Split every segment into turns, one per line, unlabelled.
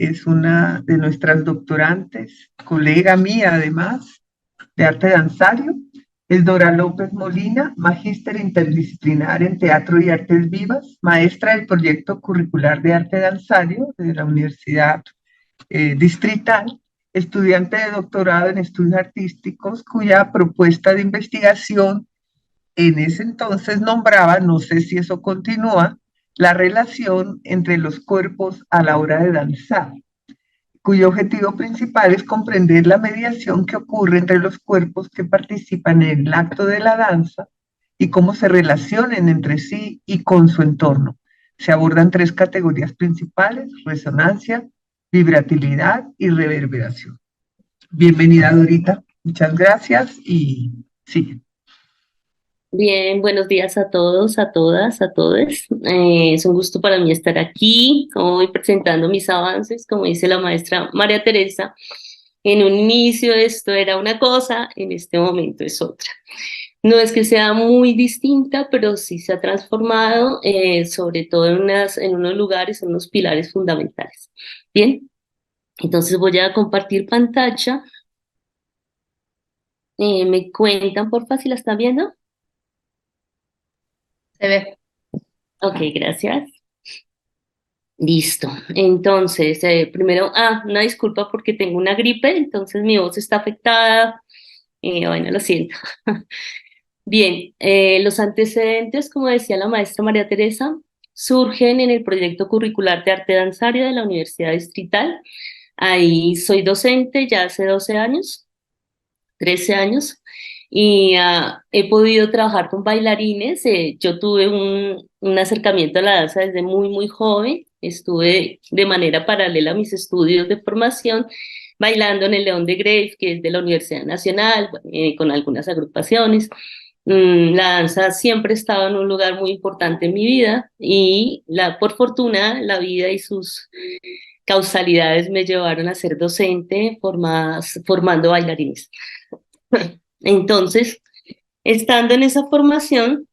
es una de nuestras doctorantes, colega mía además, de arte danzario. Es Dora López Molina, magíster interdisciplinar en Teatro y Artes Vivas, maestra del proyecto curricular de arte danzario de la Universidad Distrital, estudiante de doctorado en estudios artísticos, cuya propuesta de investigación en ese entonces nombraba, no sé si eso continúa, la relación entre los cuerpos a la hora de danzar, cuyo objetivo principal es comprender la mediación que ocurre entre los cuerpos que participan en el acto de la danza y cómo se relacionan entre sí y con su entorno. Se abordan tres categorías principales: resonancia, vibratilidad y reverberación. Bienvenida, Dorita. Muchas gracias y sí.
Bien, buenos días a todos, a todas, a todos. Es un gusto para mí estar aquí, hoy presentando mis avances, como dice la maestra María Teresa. En un inicio esto era una cosa, en este momento es otra. No es que sea muy distinta, pero sí se ha transformado, sobre todo en unos lugares, en unos pilares fundamentales. Bien, entonces voy a compartir pantalla. ¿Me cuentan, porfa, si la están viendo?
Se ve.
Ok, gracias. Listo. Entonces, primero, una disculpa porque tengo una gripe, entonces mi voz está afectada. Bueno, lo siento. Bien, los antecedentes, como decía la maestra María Teresa, surgen en el proyecto curricular de arte danzario de la Universidad Distrital. Ahí soy docente ya hace 12 años, 13 años, y he podido trabajar con bailarines. Yo tuve un acercamiento a la danza desde muy, muy joven. Estuve de manera paralela a mis estudios de formación bailando en el León de Grave, que es de la Universidad Nacional, con algunas agrupaciones. La danza siempre estaba en un lugar muy importante en mi vida y por fortuna la vida y sus causalidades me llevaron a ser docente formando bailarines. Entonces, estando en esa formación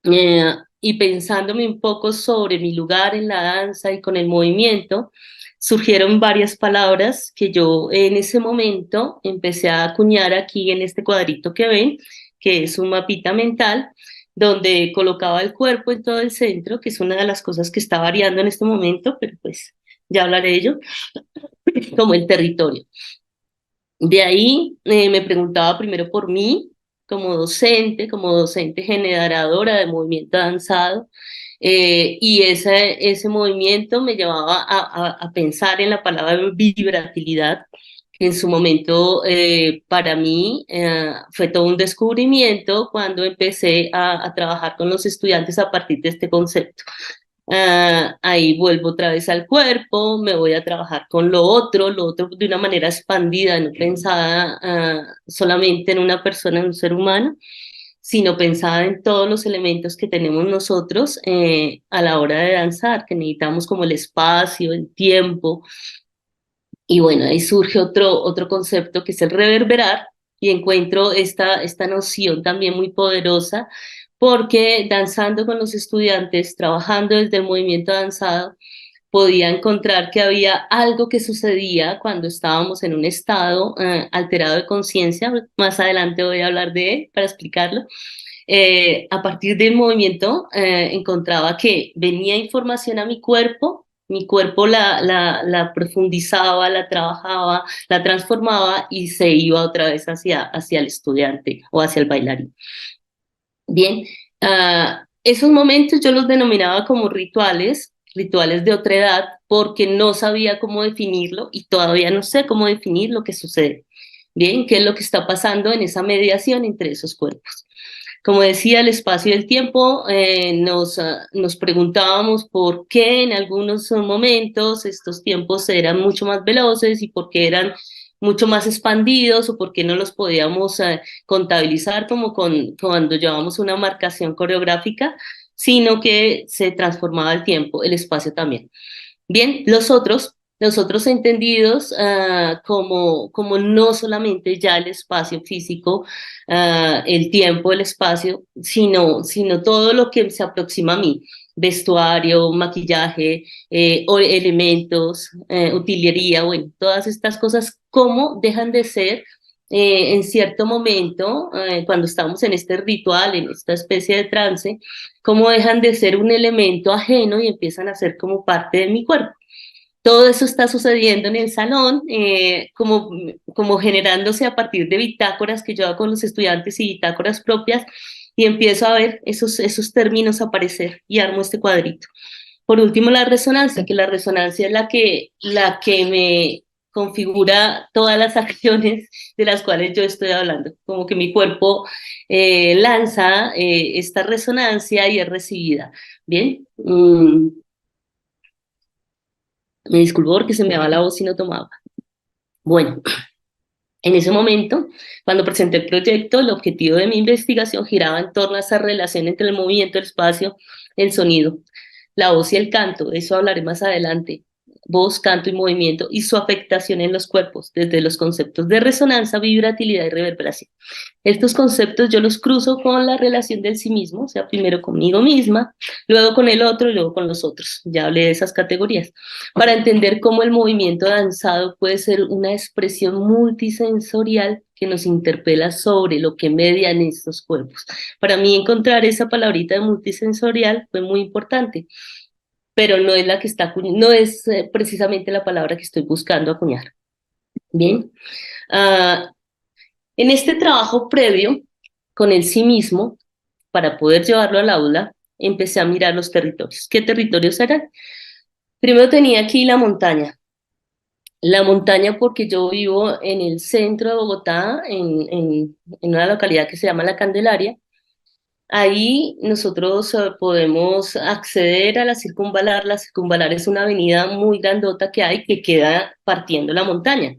y pensándome un poco sobre mi lugar en la danza y con el movimiento, surgieron varias palabras que yo en ese momento empecé a acuñar aquí en este cuadrito que ven, que es un mapita mental, donde colocaba el cuerpo en todo el centro, que es una de las cosas que está variando en este momento, pero pues ya hablaré de ello, como el territorio. De ahí me preguntaba primero por mí, como docente generadora de movimiento avanzado, y ese movimiento me llevaba a pensar en la palabra vibratilidad, que en su momento para mí fue todo un descubrimiento cuando empecé a trabajar con los estudiantes a partir de este concepto. Ahí vuelvo otra vez al cuerpo, me voy a trabajar con lo otro de una manera expandida, no pensada solamente en una persona, en un ser humano, sino pensada en todos los elementos que tenemos nosotros a la hora de danzar, que necesitamos como el espacio, el tiempo, y bueno, ahí surge otro concepto que es el reverberar, y encuentro esta noción también muy poderosa, porque danzando con los estudiantes, trabajando desde el movimiento danzado, podía encontrar que había algo que sucedía cuando estábamos en un estado alterado de conciencia. Más adelante voy a hablar de él para explicarlo. A partir del movimiento encontraba que venía información a mi cuerpo la profundizaba, la trabajaba, la transformaba y se iba otra vez hacia el estudiante o hacia el bailarín. Bien, esos momentos yo los denominaba como rituales, rituales de otra edad, porque no sabía cómo definirlo y todavía no sé cómo definir lo que sucede. Bien, ¿qué es lo que está pasando en esa mediación entre esos cuerpos? Como decía, el espacio y el tiempo, nos preguntábamos por qué en algunos momentos estos tiempos eran mucho más veloces y por qué eran mucho más expandidos o por qué no los podíamos contabilizar como cuando llevamos una marcación coreográfica, sino que se transformaba el tiempo, el espacio también. Bien, los otros entendidos como no solamente ya el espacio físico, el tiempo, el espacio, sino todo lo que se aproxima a mí. vestuario, maquillaje, o elementos, utilería, bueno, todas estas cosas, cómo dejan de ser en cierto momento, cuando estamos en este ritual, en esta especie de trance, cómo dejan de ser un elemento ajeno y empiezan a ser como parte de mi cuerpo. Todo eso está sucediendo en el salón, como generándose a partir de bitácoras que yo hago con los estudiantes y bitácoras propias, y empiezo a ver esos términos aparecer y armo este cuadrito. Por último, la resonancia, que la resonancia es la que me configura todas las acciones de las cuales yo estoy hablando, como que mi cuerpo lanza esta resonancia y es recibida. Bien, me disculpo porque se me va la voz y no tomaba. Bueno, en ese momento, cuando presenté el proyecto, el objetivo de mi investigación giraba en torno a esa relación entre el movimiento, el espacio, el sonido, la voz y el canto. De eso hablaré más adelante. Voz, canto y movimiento y su afectación en los cuerpos, desde los conceptos de resonancia, vibratilidad y reverberación. Estos conceptos yo los cruzo con la relación del sí mismo, o sea, primero conmigo misma, luego con el otro y luego con los otros. Ya hablé de esas categorías. Para entender cómo el movimiento danzado puede ser una expresión multisensorial que nos interpela sobre lo que median estos cuerpos. Para mí encontrar esa palabrita de multisensorial fue muy importante, pero no es la que está, no es precisamente la palabra que estoy buscando acuñar. Bien. En este trabajo previo con el sí mismo, para poder llevarlo al aula, empecé a mirar los territorios. ¿Qué territorios eran? Primero tenía aquí la montaña. La montaña porque yo vivo en el centro de Bogotá, en una localidad que se llama La Candelaria. Ahí nosotros podemos acceder a la Circunvalar. La Circunvalar es una avenida muy grandota que hay que queda partiendo la montaña.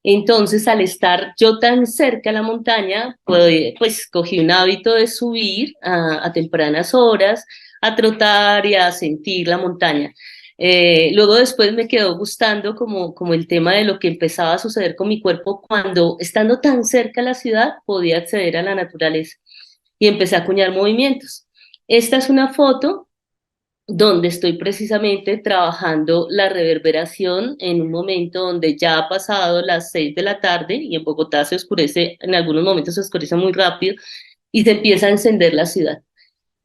Entonces, al estar yo tan cerca a la montaña, pues cogí un hábito de subir a tempranas horas, a trotar y a sentir la montaña. Luego después me quedó gustando como el tema de lo que empezaba a suceder con mi cuerpo cuando, estando tan cerca a la ciudad, podía acceder a la naturaleza y empecé a acuñar movimientos. Esta es una foto donde estoy precisamente trabajando la reverberación en un momento donde ya ha pasado las 6 de la tarde y en Bogotá se oscurece, en algunos momentos se oscurece muy rápido y se empieza a encender la ciudad.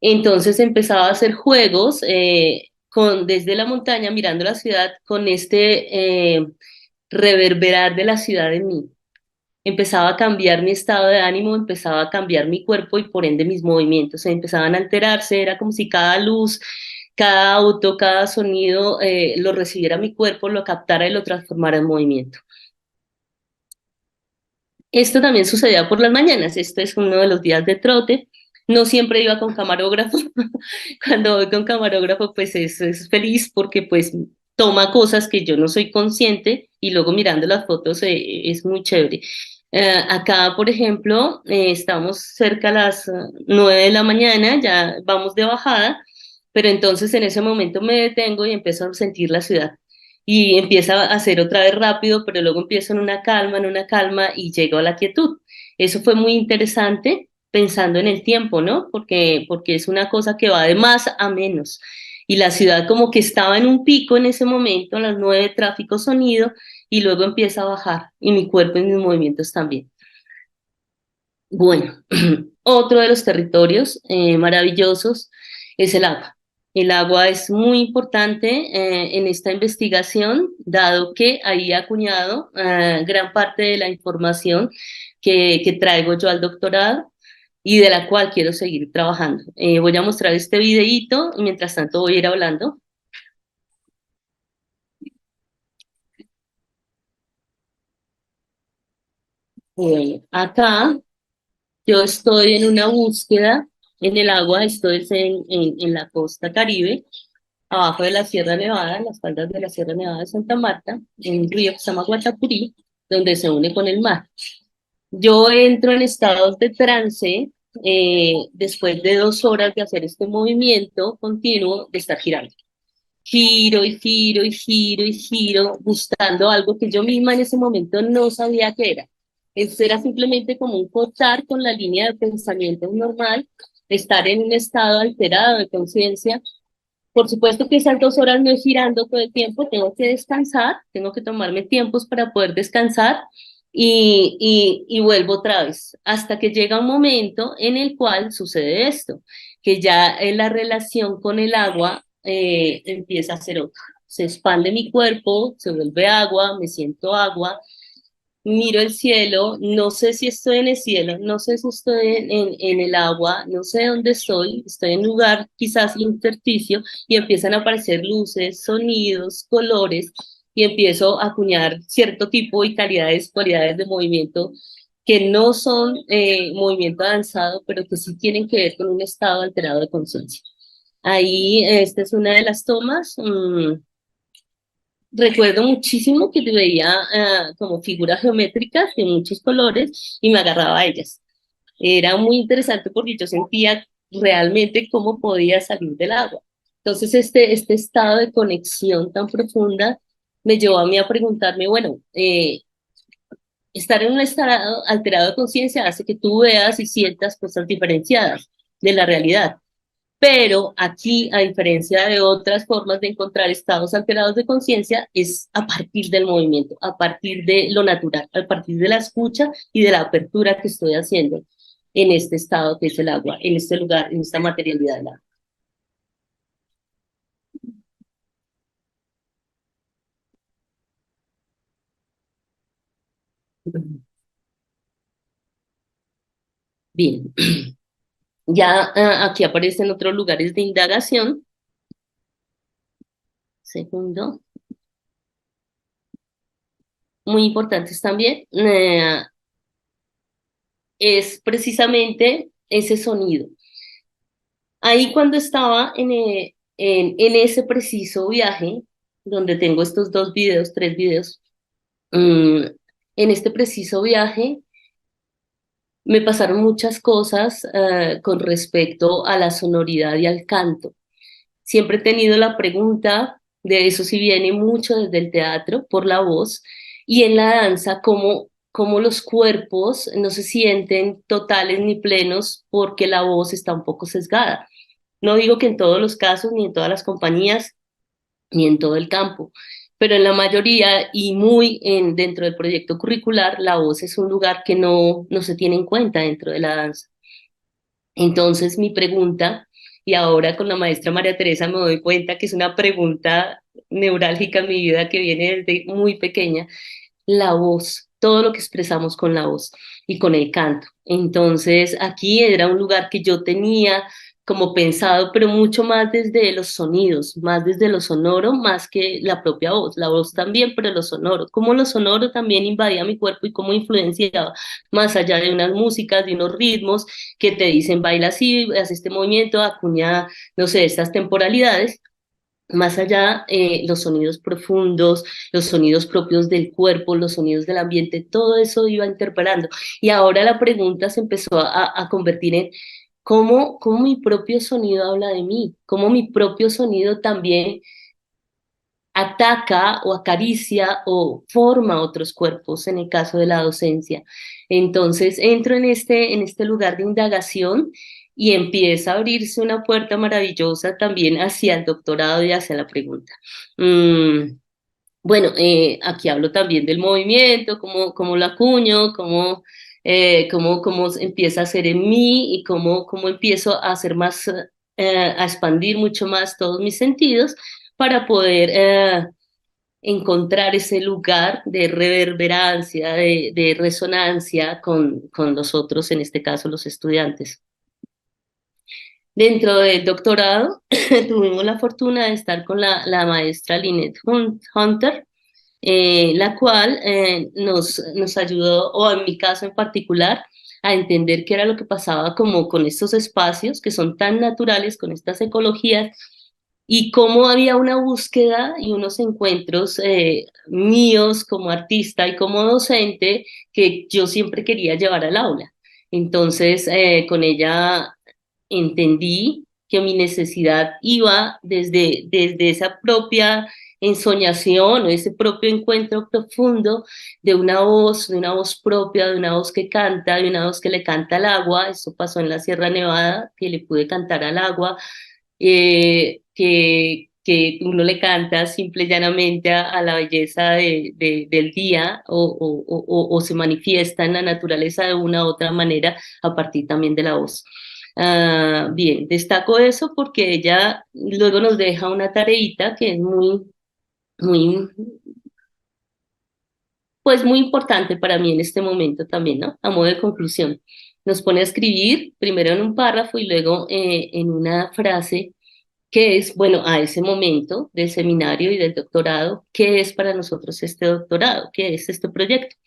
Entonces empezaba a hacer juegos desde la montaña mirando la ciudad con este reverberar de la ciudad en mí. Empezaba a cambiar mi estado de ánimo, empezaba a cambiar mi cuerpo y por ende mis movimientos se empezaban a alterarse, era como si cada luz, cada auto, cada sonido lo recibiera mi cuerpo, lo captara y lo transformara en movimiento. Esto también sucedía por las mañanas, este es uno de los días de trote, no siempre iba con camarógrafo, cuando voy con camarógrafo pues es feliz porque pues toma cosas que yo no soy consciente y luego mirando las fotos es muy chévere. Acá, por ejemplo, estamos cerca a las 9 de la mañana, ya vamos de bajada, pero entonces en ese momento me detengo y empiezo a sentir la ciudad. Y empieza a hacer otra vez rápido, pero luego empiezo en una calma y llego a la quietud. Eso fue muy interesante pensando en el tiempo, ¿no? Porque es una cosa que va de más a menos. Y la ciudad como que estaba en un pico en ese momento, a las 9, tráfico, sonido, y luego empieza a bajar, y mi cuerpo y mis movimientos también. Bueno, otro de los territorios maravillosos es el agua. El agua es muy importante en esta investigación, dado que ahí he acuñado gran parte de la información que traigo yo al doctorado y de la cual quiero seguir trabajando. Voy a mostrar este videíto y mientras tanto voy a ir hablando. Acá yo estoy en una búsqueda en el agua, estoy en la costa Caribe, abajo de la Sierra Nevada, en las faldas de la Sierra Nevada de Santa Marta, en un río que se llama Guatapurí, donde se une con el mar. Yo entro en estados de trance después de 2 horas de hacer este movimiento continuo de estar girando. Giro y giro y giro y giro, buscando algo que yo misma en ese momento no sabía qué era. Eso era simplemente como un cortar con la línea de pensamiento normal, estar en un estado alterado de conciencia Por supuesto que esas 2 horas no es girando todo el tiempo, tengo que descansar, tengo que tomarme tiempos para poder descansar y vuelvo otra vez, hasta que llega un momento en el cual sucede esto, que ya la relación con el agua empieza a ser otra. Se expande mi cuerpo, se vuelve agua, me siento agua, miro el cielo, no sé si estoy en el cielo, no sé si estoy en el agua, no sé dónde estoy en un lugar quizás intersticio y empiezan a aparecer luces, sonidos, colores y empiezo a acuñar cierto tipo y cualidades de movimiento que no son movimiento avanzado, pero que sí tienen que ver con un estado alterado de conciencia. Ahí, esta es una de las tomas. Recuerdo muchísimo que veía como figuras geométricas de muchos colores y me agarraba a ellas. Era muy interesante porque yo sentía realmente cómo podía salir del agua. Entonces, este estado de conexión tan profunda me llevó a mí a preguntarme, bueno, estar en un estado alterado de conciencia hace que tú veas y sientas cosas diferenciadas de la realidad. Pero aquí, a diferencia de otras formas de encontrar estados alterados de conciencia, es a partir del movimiento, a partir de lo natural, a partir de la escucha y de la apertura que estoy haciendo en este estado que es el agua, en este lugar, en esta materialidad del agua. Bien, ya aquí aparecen otros lugares de indagación. Segundo, muy importantes también, es precisamente ese sonido. Ahí cuando estaba en ese preciso viaje, donde tengo estos 2 videos, 3 videos, mm, en este preciso viaje me pasaron muchas cosas con respecto a la sonoridad y al canto. Siempre he tenido la pregunta de eso, si viene mucho desde el teatro por la voz y en la danza, cómo los cuerpos no se sienten totales ni plenos porque la voz está un poco sesgada. No digo que en todos los casos, ni en todas las compañías, ni en todo el campo, pero en la mayoría y muy dentro del proyecto curricular, la voz es un lugar que no se tiene en cuenta dentro de la danza. Entonces, mi pregunta, y ahora con la maestra María Teresa me doy cuenta que es una pregunta neurálgica en mi vida que viene desde muy pequeña, la voz, todo lo que expresamos con la voz y con el canto. Entonces, aquí era un lugar que yo tenía como pensado, pero mucho más desde los sonidos, más desde lo sonoro, más que la propia voz. La voz también, pero lo sonoro. Cómo lo sonoro también invadía mi cuerpo y cómo influenciaba, más allá de unas músicas, de unos ritmos que te dicen baila así, haz este movimiento, acuña, no sé, estas temporalidades más allá, los sonidos profundos, los sonidos propios del cuerpo, los sonidos del ambiente, todo eso iba interpelando. Y ahora la pregunta se empezó a convertir en cómo mi propio sonido habla de mí, cómo mi propio sonido también ataca o acaricia o forma otros cuerpos en el caso de la docencia. Entonces entro en este lugar de indagación y empieza a abrirse una puerta maravillosa también hacia el doctorado y hacia la pregunta. Mm, bueno, aquí hablo también del movimiento, cómo lo acuño, cómo empieza a ser en mí y cómo empiezo a hacer más, a expandir mucho más todos mis sentidos para poder encontrar ese lugar de reverberancia, de resonancia con los otros, en este caso los estudiantes. Dentro del doctorado tuvimos la fortuna de estar con la maestra Lynette Hunter, la cual nos ayudó, o en mi caso en particular, a entender qué era lo que pasaba como con estos espacios que son tan naturales, con estas ecologías, y cómo había una búsqueda y unos encuentros míos como artista y como docente que yo siempre quería llevar al aula. Entonces, con ella entendí que mi necesidad iba desde esa propia ensoñación o ese propio encuentro profundo de una voz propia, de una voz que canta, de una voz que le canta al agua. Eso pasó en la Sierra Nevada, que le pude cantar al agua que uno le canta simple y llanamente a la belleza del día o se manifiesta en la naturaleza de una u otra manera a partir también de la voz. Bien, destaco eso porque ella luego nos deja una tareita que es muy, pues muy importante para mí en este momento también, ¿no? A modo de conclusión. Nos pone a escribir primero en un párrafo y luego en una frase que es, bueno, a ese momento del seminario y del doctorado, ¿qué es para nosotros este doctorado? ¿Qué es este proyecto?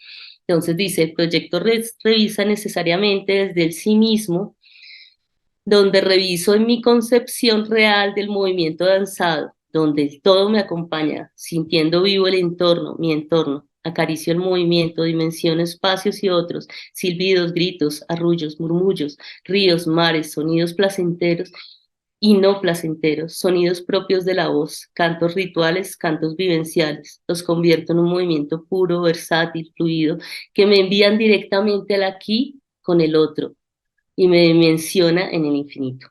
Entonces dice, el proyecto revisa necesariamente desde el sí mismo, donde reviso en mi concepción real del movimiento danzado, donde el todo me acompaña, sintiendo vivo el entorno, mi entorno. Acaricio el movimiento, dimensiono espacios y otros, silbidos, gritos, arrullos, murmullos, ríos, mares, sonidos placenteros y no placenteros, sonidos propios de la voz, cantos rituales, cantos vivenciales. Los convierto en un movimiento puro, versátil, fluido, que me envían directamente al aquí con el otro y me menciona en el infinito.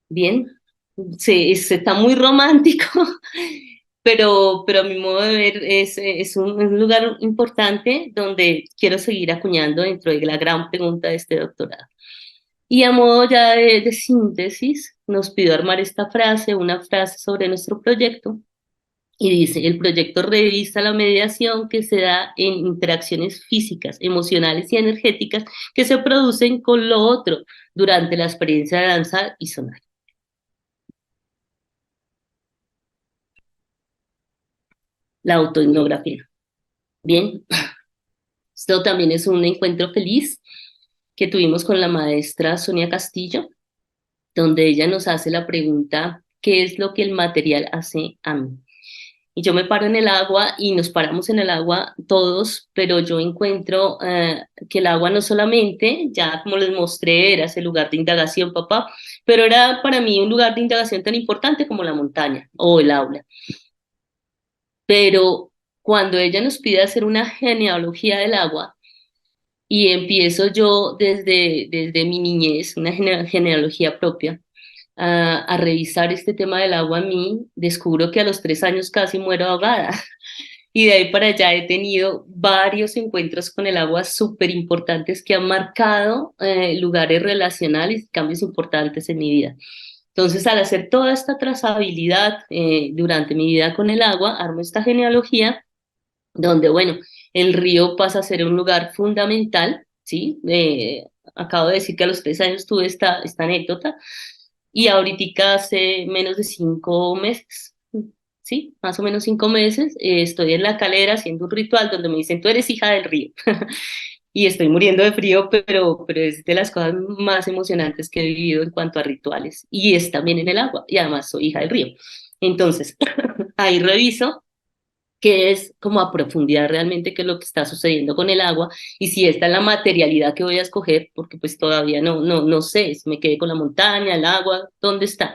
Bien, se está muy romántico, pero a mi modo de ver es un lugar importante donde quiero seguir acuñando dentro de la gran pregunta de este doctorado. Y a modo ya de síntesis, nos pidió armar esta frase, una frase sobre nuestro proyecto, y dice, el proyecto revisa la mediación que se da en interacciones físicas, emocionales y energéticas que se producen con lo otro durante la experiencia de danzar y sonar. La autoetnografía. Bien, esto también es un encuentro feliz que tuvimos con la maestra Sonia Castillo, donde ella nos hace la pregunta, ¿qué es lo que el material hace a mí? Y yo me paro en el agua y nos paramos en el agua todos, pero yo encuentro que el agua no solamente, ya como les mostré, era ese lugar de indagación, papá, pero era para mí un lugar de indagación tan importante como la montaña o el aula. Pero cuando ella nos pide hacer una genealogía del agua, y empiezo yo desde mi niñez, una genealogía propia, a revisar este tema del agua a mí, descubro que a los 3 años casi muero ahogada. Y de ahí para allá he tenido varios encuentros con el agua súper importantes que han marcado lugares relacionales y cambios importantes en mi vida. Entonces, al hacer toda esta trazabilidad durante mi vida con el agua, armo esta genealogía donde, bueno, el río pasa a ser un lugar fundamental, ¿sí? Acabo de decir que a los 3 años tuve esta anécdota y ahorita hace menos de 5 meses, ¿sí? Más o menos 5 meses, estoy en la calera haciendo un ritual donde me dicen, tú eres hija del río. Y estoy muriendo de frío, pero es de las cosas más emocionantes que he vivido en cuanto a rituales. Y es también en el agua, y además soy hija del río. Entonces, ahí reviso qué es como a profundidad realmente qué es lo que está sucediendo con el agua y si esta es la materialidad que voy a escoger, porque pues todavía no sé, si me quedé con la montaña, el agua, ¿dónde está?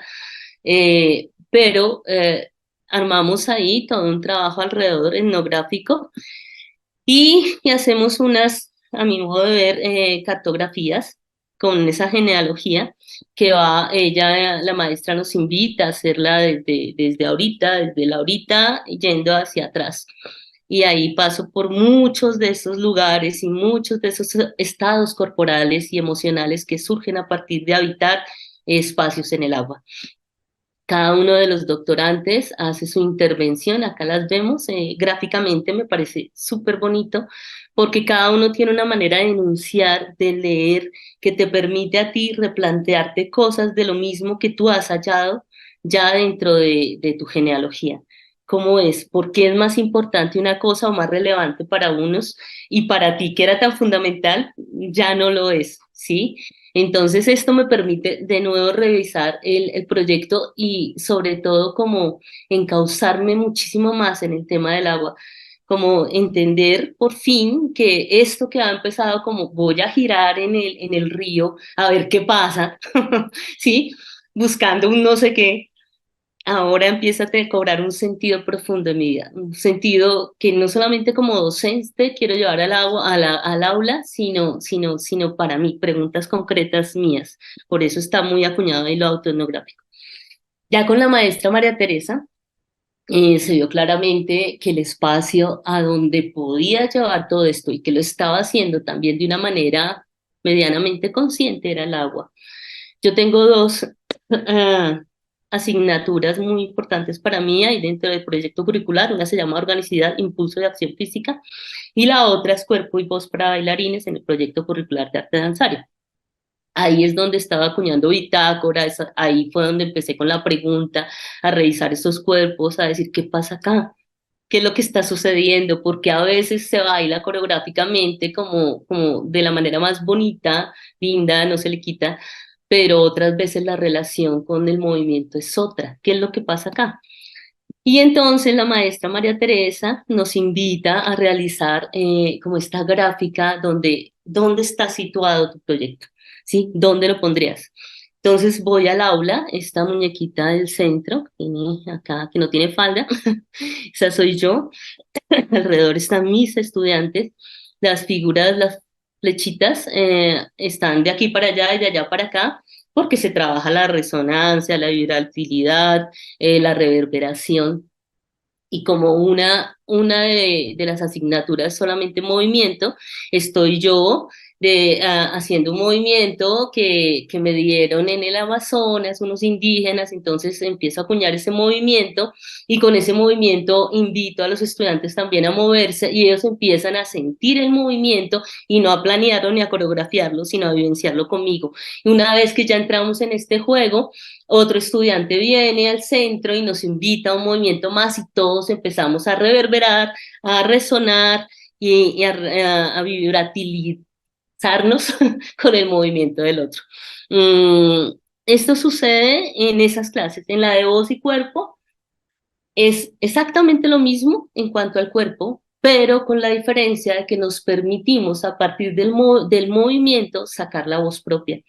Pero armamos ahí todo un trabajo alrededor etnográfico y hacemos unas, a mi modo de ver, cartografías con esa genealogía que va, ella, la maestra nos invita a hacerla desde ahorita, desde la ahorita, yendo hacia atrás. Y ahí paso por muchos de esos lugares y muchos de esos estados corporales y emocionales que surgen a partir de habitar espacios en el agua. Cada uno de los doctorantes hace su intervención, acá las vemos gráficamente, me parece súper bonito, porque cada uno tiene una manera de enunciar, de leer, que te permite a ti replantearte cosas de lo mismo que tú has hallado ya dentro de tu genealogía. ¿Cómo es? ¿Por qué es más importante una cosa o más relevante para unos y para ti que era tan fundamental ya no lo es? ¿Sí? Entonces, esto me permite de nuevo revisar el proyecto y sobre todo como encauzarme muchísimo más en el tema del agua, como entender por fin que esto que ha empezado como voy a girar en el río a ver qué pasa, ¿sí? Buscando un no sé qué, ahora empieza a cobrar un sentido profundo en mi vida, un sentido que no solamente como docente quiero llevar al agua, al aula, sino para mí, preguntas concretas mías. Por eso está muy acuñado ahí lo autoetnográfico. Ya con la maestra María Teresa, se vio claramente que el espacio a donde podía llevar todo esto y que lo estaba haciendo también de una manera medianamente consciente era el agua. Yo tengo dos asignaturas muy importantes para mí ahí dentro del proyecto curricular. Una se llama Organicidad, Impulso de Acción Física y la otra es Cuerpo y Voz para Bailarines en el proyecto curricular de arte danzario. Ahí es donde estaba acuñando bitácora, ahí fue donde empecé con la pregunta, a revisar estos cuerpos, a decir, ¿qué pasa acá? ¿Qué es lo que está sucediendo? Porque a veces se baila coreográficamente como de la manera más bonita, linda, no se le quita, pero otras veces la relación con el movimiento es otra. ¿Qué es lo que pasa acá? Y entonces la maestra María Teresa nos invita a realizar como esta gráfica donde, ¿dónde está situado tu proyecto? ¿Sí? ¿Dónde lo pondrías? Entonces voy al aula, esta muñequita del centro, que tiene acá, que no tiene falda, esa soy yo, alrededor están mis estudiantes, las figuras, las flechitas están de aquí para allá y de allá para acá, porque se trabaja la resonancia, la vibrabilidad, la reverberación y como una de las asignaturas solamente movimiento, estoy yo haciendo un movimiento que me dieron en el Amazonas, unos indígenas, entonces empiezo a acuñar ese movimiento y con ese movimiento invito a los estudiantes también a moverse y ellos empiezan a sentir el movimiento y no a planearlo ni a coreografiarlo, sino a vivenciarlo conmigo. Y una vez que ya entramos en este juego, otro estudiante viene al centro y nos invita a un movimiento más y todos empezamos a reverberar, a resonar y a vibratilizarnos con el movimiento del otro. Esto sucede en esas clases. En la de voz y cuerpo es exactamente lo mismo en cuanto al cuerpo, pero con la diferencia de que nos permitimos a partir del movimiento sacar la voz propia.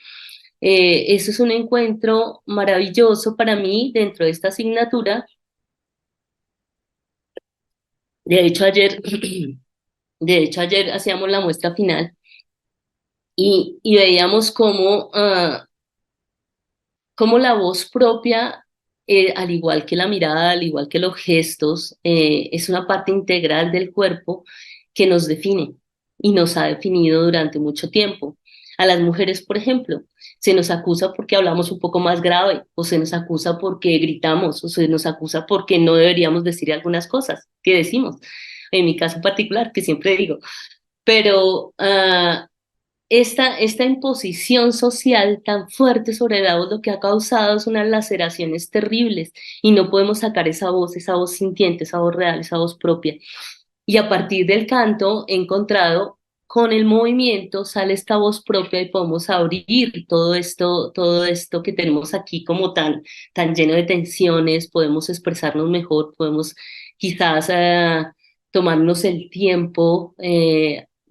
Eso es un encuentro maravilloso para mí dentro de esta asignatura. De hecho, ayer, de hecho, ayer hacíamos la muestra final y veíamos cómo la voz propia, al igual que la mirada, al igual que los gestos, es una parte integral del cuerpo que nos define y nos ha definido durante mucho tiempo. A las mujeres, por ejemplo, se nos acusa porque hablamos un poco más grave, o se nos acusa porque gritamos, o se nos acusa porque no deberíamos decir algunas cosas que decimos. En mi caso particular, que siempre digo, pero esta imposición social tan fuerte sobre la voz lo que ha causado es unas laceraciones terribles y no podemos sacar esa voz sintiente, esa voz real, esa voz propia. Y a partir del canto he encontrado con el movimiento sale esta voz propia y podemos abrir todo esto que tenemos aquí como tan lleno de tensiones, podemos expresarnos mejor, podemos quizás tomarnos el tiempo,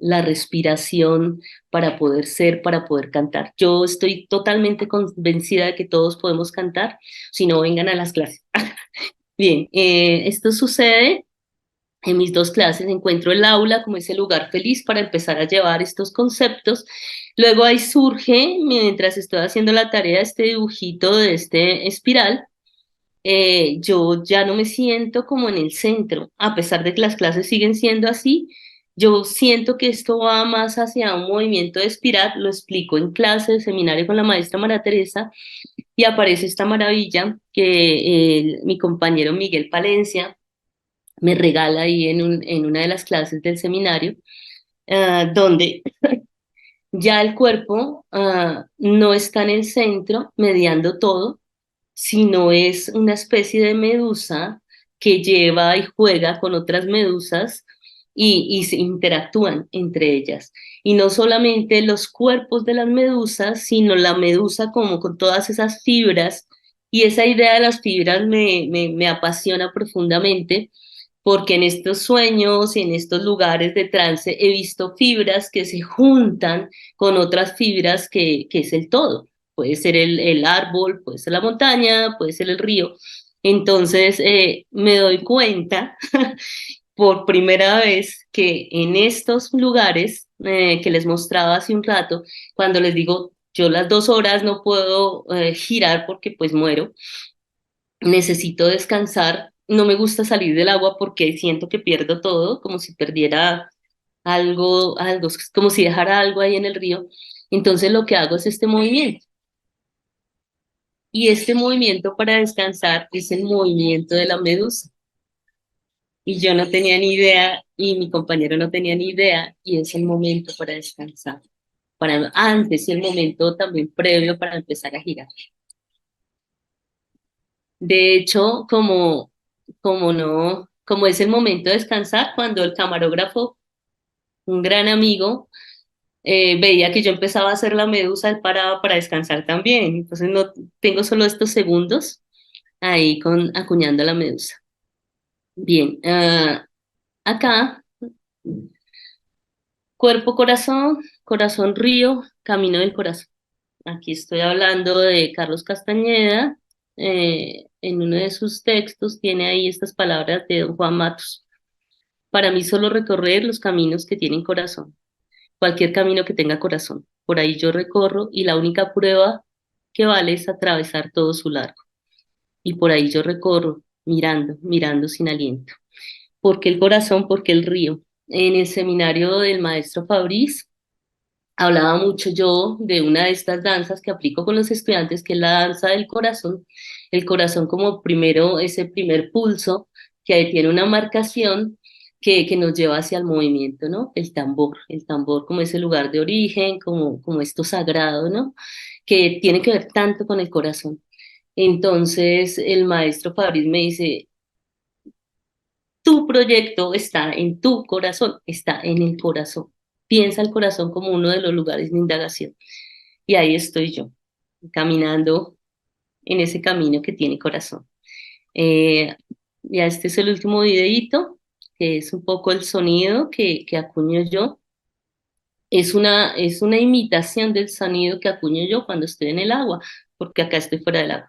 la respiración para poder ser, para poder cantar. Yo estoy totalmente convencida de que todos podemos cantar, si no vengan a las clases. Bien, esto sucede en mis dos clases. Encuentro el aula como ese lugar feliz para empezar a llevar estos conceptos. Luego ahí surge, mientras estoy haciendo la tarea, este dibujito de este espiral. Yo ya no me siento como en el centro, a pesar de que las clases siguen siendo así. Yo siento que esto va más hacia un movimiento de espiral, lo explico en clase de seminario con la maestra María Teresa y aparece esta maravilla que mi compañero Miguel Palencia me regala ahí en una de las clases del seminario, donde ya el cuerpo no está en el centro mediando todo, sino es una especie de medusa que lleva y juega con otras medusas y se interactúan entre ellas. Y no solamente los cuerpos de las medusas, sino la medusa como con todas esas fibras. Y esa idea de las fibras me apasiona profundamente porque en estos sueños y en estos lugares de trance he visto fibras que se juntan con otras fibras que es el todo. Puede ser el árbol, puede ser la montaña, puede ser el río. Entonces me doy cuenta por primera vez que en estos lugares que les mostraba hace un rato, cuando les digo, yo las 2 horas no puedo girar porque pues muero, necesito descansar, no me gusta salir del agua porque siento que pierdo todo, como si perdiera algo, como si dejara algo ahí en el río. Entonces lo que hago es este movimiento. Y este movimiento para descansar es el movimiento de la medusa. Y yo no tenía ni idea, y mi compañero no tenía ni idea, y es el momento para descansar. Para antes y el momento también previo para empezar a girar. De hecho, como es el momento de descansar, cuando el camarógrafo, un gran amigo, veía que yo empezaba a hacer la medusa, él paraba para descansar también. Entonces no tengo solo estos segundos ahí acuñando la medusa. Bien, acá, cuerpo, corazón, corazón, río, camino del corazón. Aquí estoy hablando de Carlos Castañeda. En uno de sus textos tiene ahí estas palabras de don Juan Matus. Para mí solo recorrer los caminos que tienen corazón, cualquier camino que tenga corazón. Por ahí yo recorro y la única prueba que vale es atravesar todo su largo. Y por ahí yo recorro, mirando, mirando sin aliento. ¿Por qué el corazón? Porque el río. En el seminario del maestro Fabriz hablaba mucho yo de una de estas danzas que aplico con los estudiantes, que es la danza del corazón. El corazón como primero, ese primer pulso que tiene una marcación que nos lleva hacia el movimiento, ¿no? El tambor como ese lugar de origen, como esto sagrado, ¿no? Que tiene que ver tanto con el corazón. Entonces el maestro Fabriz me dice, tu proyecto está en tu corazón, está en el corazón. Piensa el corazón como uno de los lugares de indagación. Y ahí estoy yo, caminando en ese camino que tiene corazón. Ya este es el último videíto, que es un poco el sonido que acuño yo. Es una imitación del sonido que acuño yo cuando estoy en el agua, porque acá estoy fuera del agua.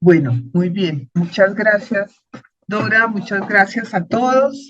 Bueno, muy bien. Muchas gracias, Dora. Muchas gracias a todos.